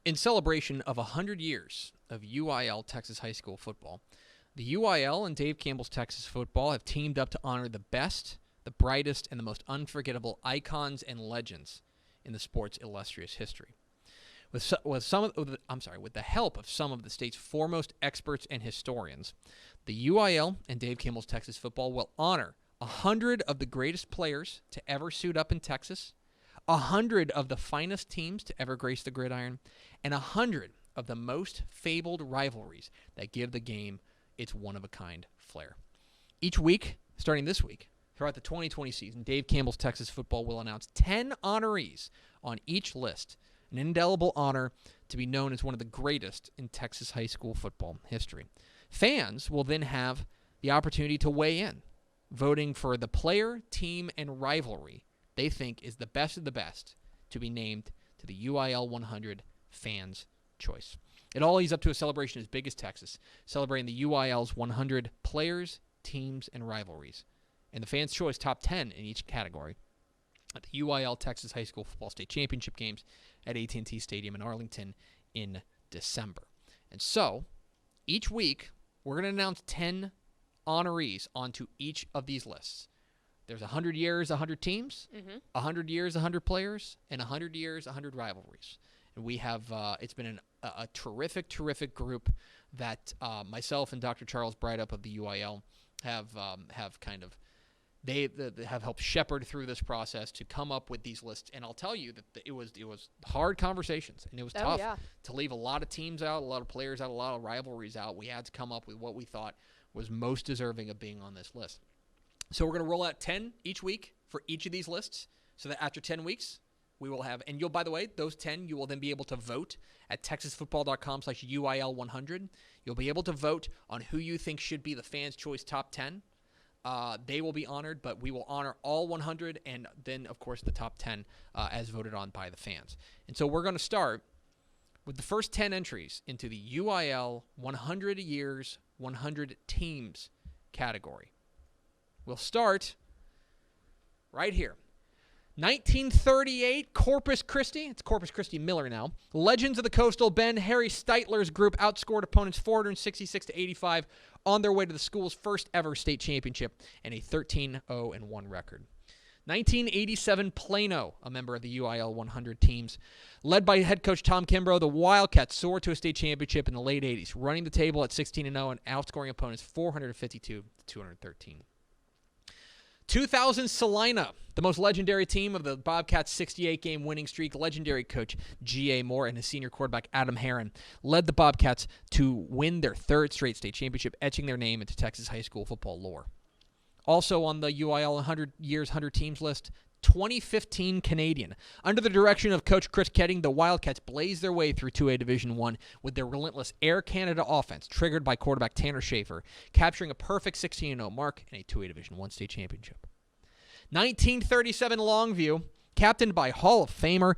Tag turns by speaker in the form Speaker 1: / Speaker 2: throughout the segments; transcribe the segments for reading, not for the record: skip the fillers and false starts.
Speaker 1: In celebration of 100 years of UIL Texas high school football, the UIL and Dave Campbell's Texas football have teamed up to honor the best, the brightest, and the most unforgettable icons and legends in the sport's illustrious history. With the help of some of the state's foremost experts and historians, the UIL and Dave Campbell's Texas football will honor 100 of the greatest players to ever suit up in Texas, 100 of the finest teams to ever grace the gridiron, and 100 of the most fabled rivalries that give the game its one-of-a-kind flair. Each week, starting this week, throughout the 2020 season, Dave Campbell's Texas football will announce 10 honorees on each list, an indelible honor to be known as one of the greatest in Texas high school football history. Fans will then have the opportunity to weigh in, voting for the player, team, and rivalry they think is the best of the best to be named to the UIL 100 Fans' Choice. It all leads up to a celebration as big as Texas, celebrating the UIL's 100 players, teams, and rivalries, and the Fans' Choice top 10 in each category at the UIL Texas High School Football State Championship games at AT&T Stadium in Arlington in December. And so, each week, we're going to announce 10 honorees onto each of these lists. There's 100 years, 100 teams, 100 years, 100 players, and 100 years, 100 rivalries. And we have, it's been a terrific, terrific group that myself and Dr. Charles Breidup of the UIL have helped shepherd through this process to come up with these lists. And I'll tell you that it was hard conversations, and it was tough to leave a lot of teams out, a lot of players out, a lot of rivalries out. We had to come up with what we thought was most deserving of being on this list. So we're going to roll out 10 each week for each of these lists, so that after 10 weeks, we will have, and by the way, those 10, you will then be able to vote at texasfootball.com/UIL100. You'll be able to vote on who you think should be the Fans' Choice top 10. They will be honored, but we will honor all 100, and then, of course, the top 10 as voted on by the fans. And so we're going to start with the first 10 entries into the UIL 100 Years, 100 Teams category. We'll start right here. 1938, Corpus Christi. It's Corpus Christi Miller now. Legends of the Coastal Bend, Harry Steitler's group outscored opponents 466-85 on their way to the school's first ever state championship and a 13-0-1 record. 1987, Plano, a member of the UIL 100 teams. Led by head coach Tom Kimbrough, the Wildcats soared to a state championship in the late 80s, running the table at 16-0 and outscoring opponents 452-213. 2000 Salina, the most legendary team of the Bobcats' 68-game winning streak. Legendary coach G.A. Moore and his senior quarterback Adam Herron led the Bobcats to win their third straight state championship, etching their name into Texas high school football lore. Also on the UIL 100 Years, 100 Teams list, 2015 Canadian. Under the direction of Coach Chris Ketting, the Wildcats blazed their way through 2A Division I with their relentless Air Canada offense, triggered by quarterback Tanner Schaefer, capturing a perfect 16-0 mark in a 2A Division I state championship. 1937 Longview, captained by Hall of Famer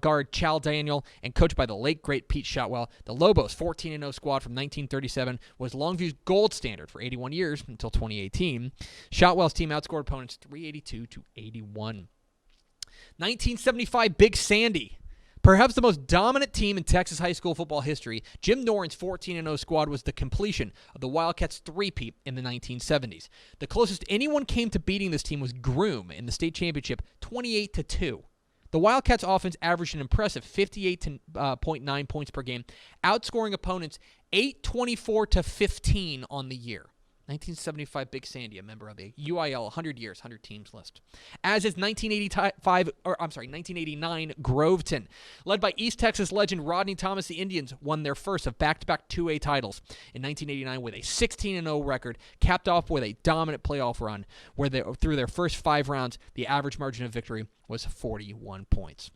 Speaker 1: guard Chal Daniel and coached by the late, great Pete Shotwell, the Lobos' 14-0 squad from 1937 was Longview's gold standard for 81 years until 2018. Shotwell's team outscored opponents 382-81. 1975 Big Sandy. Perhaps the most dominant team in Texas high school football history, Jim Noren's 14-0 squad was the completion of the Wildcats' three-peat in the 1970s. The closest anyone came to beating this team was Groom in the state championship, 28-2. The Wildcats' offense averaged an impressive 58.9 points per game, outscoring opponents 824-15 on the year. 1975 Big Sandy, a member of the UIL 100 Years, 100 Teams list. As is 1989 Groveton. Led by East Texas legend Rodney Thomas, the Indians won their first of back-to-back 2A titles in 1989 with a 16-0 record, capped off with a dominant playoff run where through their first 5 rounds, the average margin of victory was 41 points.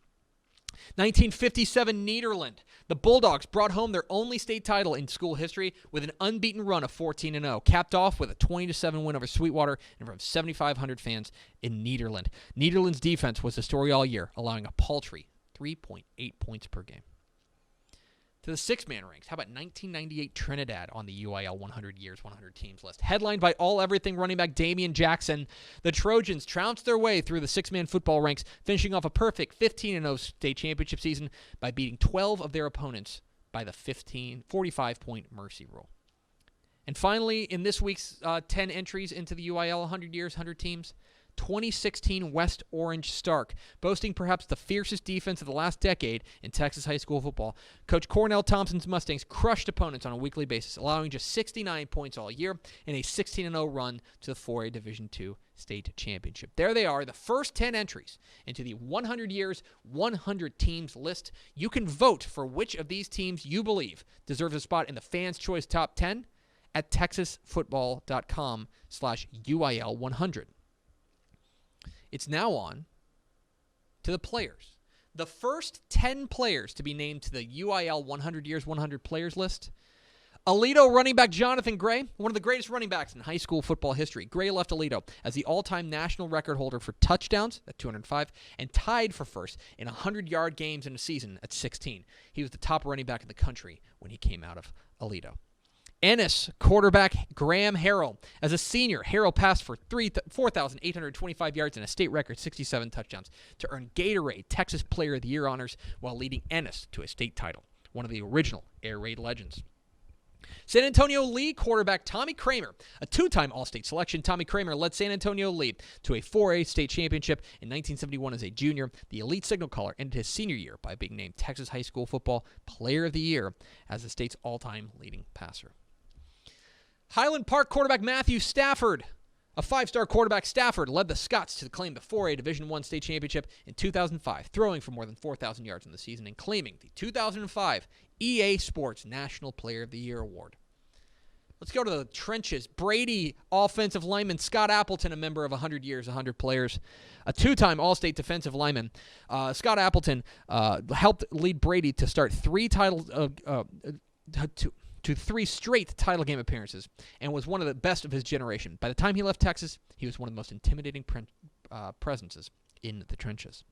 Speaker 1: 1957 Nederland. The Bulldogs brought home their only state title in school history with an unbeaten run of 14-0, capped off with a 20-7 win over Sweetwater in front of 7,500 fans in Nederland. Nederland's defense was the story all year, allowing a paltry 3.8 points per game. to the six-man ranks. How about 1998 Trinidad on the UIL 100 Years, 100 Teams list? Headlined by all-everything running back Damian Jackson, the Trojans trounced their way through the six-man football ranks, finishing off a perfect 15-0 state championship season by beating 12 of their opponents by the 45-point mercy rule. And finally, in this week's 10 entries into the UIL 100 Years, 100 Teams, 2016 West Orange Stark, boasting perhaps the fiercest defense of the last decade in Texas high school football. Coach Cornell Thompson's Mustangs crushed opponents on a weekly basis, allowing just 69 points all year in a 16-0 run to the 4A Division II state championship. There they are, the first 10 entries into the 100 Years, 100 Teams list. You can vote for which of these teams you believe deserves a spot in the Fans' Choice Top 10 at texasfootball.com/UIL100. It's now on to the players. The first 10 players to be named to the UIL 100 Years, 100 Players list. Alito running back Jonathan Gray, one of the greatest running backs in high school football history. Gray left Alito as the all-time national record holder for touchdowns at 205 and tied for first in 100-yard games in a season at 16. He was the top running back in the country when he came out of Alito. Ennis quarterback Graham Harrell. As a senior, Harrell passed for 4,825 yards and a state record 67 touchdowns to earn Gatorade Texas Player of the Year honors while leading Ennis to a state title, one of the original Air Raid legends. San Antonio Lee quarterback Tommy Kramer, a two-time All-State selection. Tommy Kramer led San Antonio Lee to a 4A state championship in 1971 as a junior. The elite signal caller ended his senior year by being named Texas High School Football Player of the Year as the state's all-time leading passer. Highland Park quarterback Matthew Stafford, a five-star quarterback. Stafford led the Scots to claim the 4A Division I state championship in 2005, throwing for more than 4,000 yards in the season and claiming the 2005 EA Sports National Player of the Year award. Let's go to the trenches. Brady offensive lineman Scott Appleton, a member of 100 Years, 100 Players, a two-time All-State defensive lineman. Scott Appleton helped lead Brady to start to three straight title game appearances and was one of the best of his generation. By the time he left Texas, he was one of the most intimidating presences in the trenches.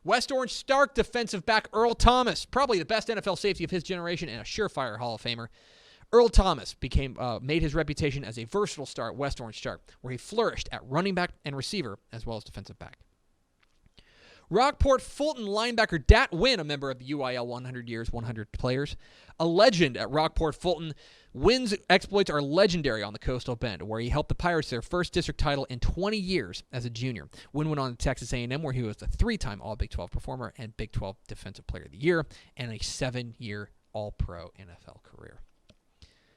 Speaker 1: West Orange Stark defensive back Earl Thomas, probably the best NFL safety of his generation and a surefire Hall of Famer. Earl Thomas made his reputation as a versatile star at West Orange Stark, where he flourished at running back and receiver as well as defensive back. Rockport Fulton linebacker Dat Wynn, a member of the UIL 100 Years, 100 Players. A legend at Rockport Fulton. Wynn's exploits are legendary on the Coastal Bend, where he helped the Pirates their first district title in 20 years as a junior. Wynn went on to Texas A&M, where he was the three-time All-Big 12 performer and Big 12 Defensive Player of the Year, and a 7-year All-Pro NFL career.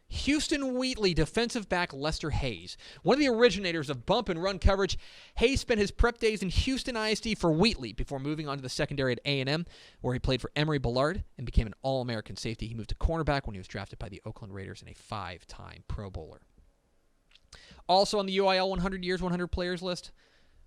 Speaker 1: Houston Wheatley defensive back Lester Hayes. One of the originators of bump and run coverage, Hayes spent his prep days in Houston ISD for Wheatley before moving on to the secondary at A&M, where he played for Emory Ballard and became an All-American safety. He moved to cornerback when he was drafted by the Oakland Raiders and a 5-time Pro Bowler. Also on the UIL 100 Years, 100 Players list,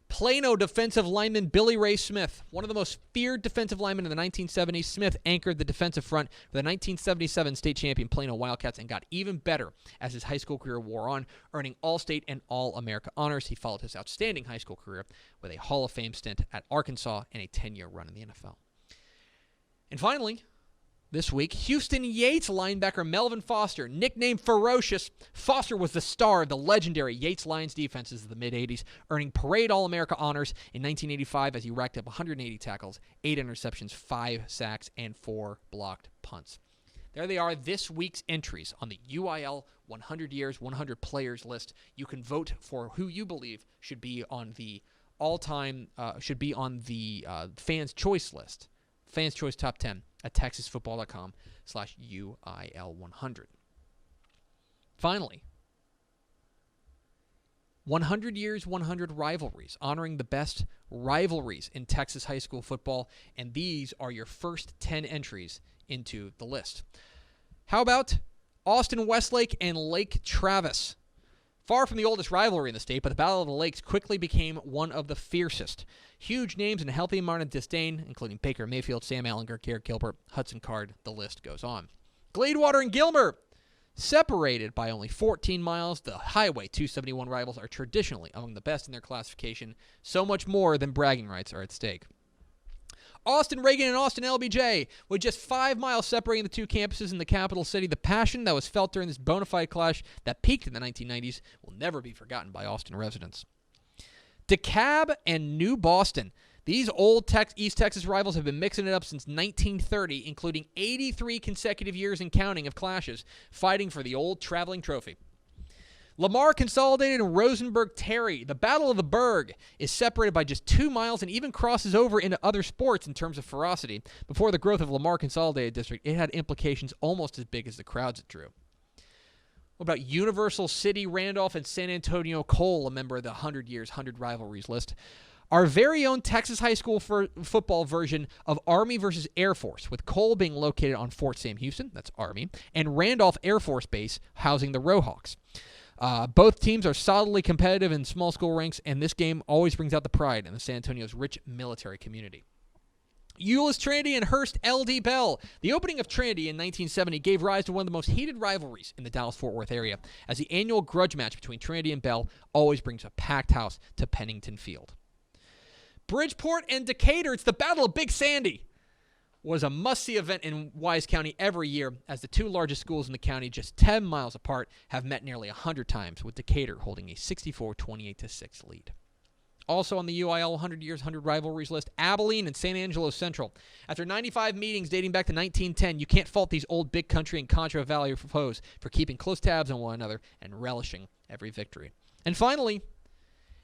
Speaker 1: Plano defensive lineman Billy Ray Smith, one of the most feared defensive linemen in the 1970s. Smith anchored the defensive front for the 1977 state champion Plano Wildcats and got even better as his high school career wore on, earning All-State and All-America honors. He followed his outstanding high school career with a Hall of Fame stint at Arkansas and a 10-year run in the NFL. And finally, this week, Houston Yates linebacker Melvin Foster, nicknamed Ferocious. Foster was the star of the legendary Yates Lions defenses of the mid-'80s, earning Parade All-America honors in 1985 as he racked up 180 tackles, 8 interceptions, 5 sacks, and 4 blocked punts. There they are, this week's entries on the UIL 100 Years, 100 Players list. You can vote for who you believe should be on the Fans' Choice list. Fans' Choice Top 10 at texasfootball.com/UIL100. Finally, 100 Years, 100 Rivalries, honoring the best rivalries in Texas high school football, and these are your first 10 entries into the list. How about Austin Westlake and Lake Travis? Far from the oldest rivalry in the state, but the Battle of the Lakes quickly became one of the fiercest. Huge names and a healthy amount of disdain, including Baker Mayfield, Sam Allinger, Garrett Gilbert, Hudson Card, the list goes on. Gladewater and Gilmer, separated by only 14 miles, the Highway 271 rivals are traditionally among the best in their classification. So much more than bragging rights are at stake. Austin Reagan and Austin LBJ, with just 5 miles separating the two campuses in the capital city. The passion that was felt during this bona fide clash that peaked in the 1990s will never be forgotten by Austin residents. DeKalb and New Boston. These old East Texas rivals have been mixing it up since 1930, including 83 consecutive years and counting of clashes, fighting for the old traveling trophy. Lamar Consolidated and Rosenberg-Terry. The Battle of the Berg is separated by just 2 miles and even crosses over into other sports in terms of ferocity. Before the growth of Lamar Consolidated District, it had implications almost as big as the crowds it drew. What about Universal City, Randolph, and San Antonio Cole, a member of the 100 Years, 100 Rivalries list? Our very own Texas high school football version of Army versus Air Force, with Cole being located on Fort Sam Houston, that's Army, and Randolph Air Force Base housing the Rohawks. Both teams are solidly competitive in small school ranks, and this game always brings out the pride in the San Antonio's rich military community. Euless Trinity and Hearst L.D. Bell. The opening of Trinity in 1970 gave rise to one of the most heated rivalries in the Dallas-Fort Worth area, as the annual grudge match between Trinity and Bell always brings a packed house to Pennington Field. Bridgeport and Decatur, it's the Battle of Big Sandy, was a must-see event in Wise County every year, as the two largest schools in the county, just 10 miles apart, have met nearly 100 times, with Decatur holding a 64-28-6 lead. Also on the UIL 100 Years, 100 Rivalries list, Abilene and San Angelo Central. After 95 meetings dating back to 1910, you can't fault these old Big Country and Contra Valley foes for keeping close tabs on one another and relishing every victory. And finally,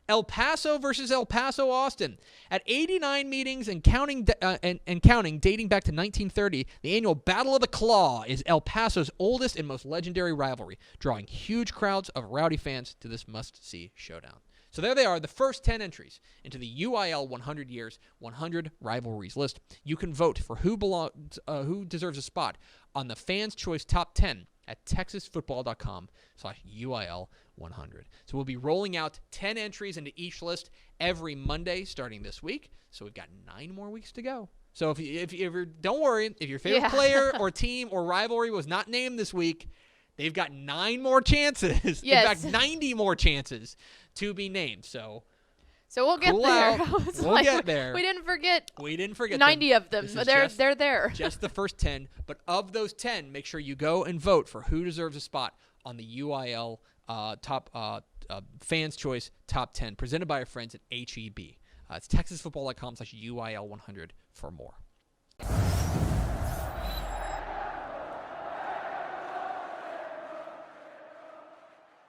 Speaker 1: El Paso versus El Paso Austin. At 89 meetings and counting, dating back to 1930, the annual Battle of the Claw is El Paso's oldest and most legendary rivalry, drawing huge crowds of rowdy fans to this must-see showdown. So there they are, the first 10 entries into the UIL 100 Years, 100 Rivalries list. You can vote for who deserves a spot on the Fans' Choice Top 10 at texasfootball.com/UIL 100. So we'll be rolling out 10 entries into each list every Monday starting this week. So we've got 9 more weeks to go. So if you're, don't worry, if your favorite player or team or rivalry was not named this week, they've got 9 more chances.
Speaker 2: Yes.
Speaker 1: In fact, 90 more chances to be named. So
Speaker 2: we'll get
Speaker 1: cool
Speaker 2: there.
Speaker 1: We'll get there.
Speaker 2: We didn't forget
Speaker 1: 90
Speaker 2: of them. They're there.
Speaker 1: Just the first 10. But of those 10, make sure you go and vote for who deserves a spot on the UIL Fans' Choice Top 10, presented by our friends at HEB. It's texasfootball.com/UIL 100 for more.